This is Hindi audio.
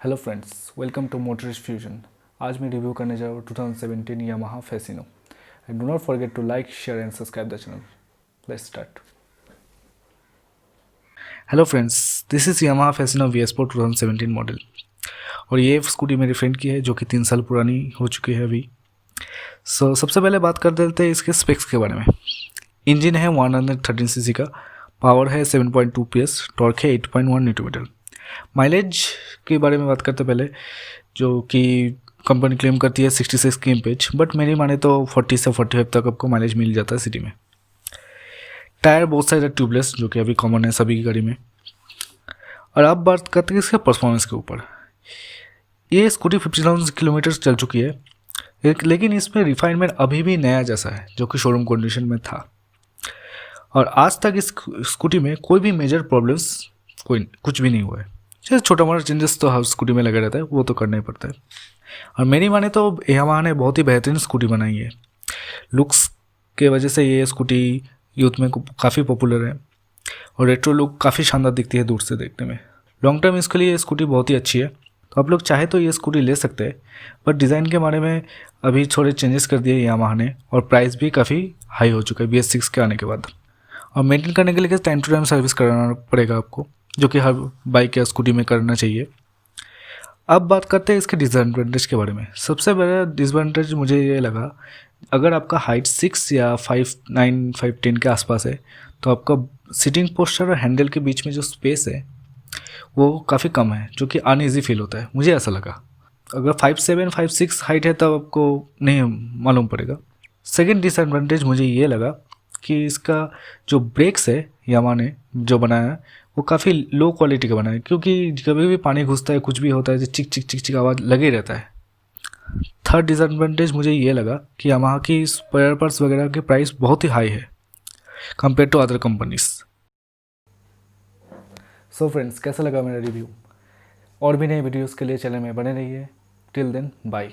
Hello friends, welcome to Motorist Fusion. आज मैं रिव्यू करने जा रहा हूँ 2017 Yamaha Fascino. And do not forget to like, share and subscribe the channel. Let's start. Hello friends, this is Yamaha Fascino BS4 2017 model. और ये स्कूटी मेरी फ्रेंड की है जो कि 3 साल पुरानी हो चुकी है अभी। सबसे पहले बात कर देते हैं इसके स्पेक्स के बारे में। इंजन है 113 सीसी का, पावर है 7.2 PS, टॉर्क है 8.1 न्यूटन। माइलेज के बारे में बात करते पहले, जो कि कंपनी क्लेम करती है 66 की एमपेज, बट मेरी माने तो 40 से 45 तक आपको माइलेज मिल जाता है सिटी में। टायर बहुत सारे ट्यूबलेस, जो कि अभी कॉमन है सभी की गाड़ी में। और अब बात करते हैं इसके परफॉर्मेंस के ऊपर। ये स्कूटी 50,000 किलोमीटर चल चुकी है, लेकिन इसमें रिफाइनमेंट अभी भी नया जैसा है, जो कि शोरूम कंडीशन में था। और आज तक इस स्कूटी में कोई भी मेजर प्रॉब्लम्स कुछ भी नहीं हुआ है। जैसे छोटा मोटा चेंजेस तो हर स्कूटी में लगा रहता है, वो तो करना ही पड़ता है। और मेरी माने तो यामाहा ने बहुत ही बेहतरीन स्कूटी बनाई है। लुक्स के वजह से ये स्कूटी यूथ में काफ़ी पॉपुलर है, और रेट्रो लुक काफ़ी शानदार दिखती है दूर से देखने में। लॉन्ग टर्म इसके लिए ये स्कूटी बहुत ही अच्छी है, तो आप लोग चाहे तो ये स्कूटी ले सकते हैं। बट डिज़ाइन के बारे में अभी थोड़े चेंजेस कर दिए यामाहा ने, और प्राइस भी काफ़ी हाई हो चुका है BS6 के आने के बाद। और मेंटेन करने के लिए टाइम टू टाइम सर्विस कराना पड़ेगा आपको, जो कि हर बाइक या स्कूटी में करना चाहिए। अब बात करते हैं इसके डिसएडवांटेज के बारे में। सबसे बड़ा डिसएडवांटेज मुझे ये लगा, अगर आपका हाइट 6 या 5'9", 5'10" के आसपास है, तो आपका सिटिंग पोस्चर और हैंडल के बीच में जो स्पेस है वो काफ़ी कम है, जो कि अनईजी फील होता है, मुझे ऐसा लगा। अगर 5'7", 5'6" हाइट है तब आपको नहीं मालूम पड़ेगा। सेकेंड डिसएडवांटेज मुझे ये लगा कि इसका जो ब्रेक्स है यामाहा ने जो बनाया है वो काफ़ी लो क्वालिटी का बना है, क्योंकि कभी भी पानी घुसता है, कुछ भी होता है, तो चिक चिक चिक चिक आवाज़ लगे रहता है। थर्ड डिसएडवांटेज मुझे ये लगा कि यामाहा की स्पेयर पार्ट्स वगैरह के प्राइस बहुत ही हाई है compare to other companies. So friends, कैसा लगा मेरा रिव्यू? और भी नए वीडियोस के लिए चैनल में बने रहिए। Till then, bye.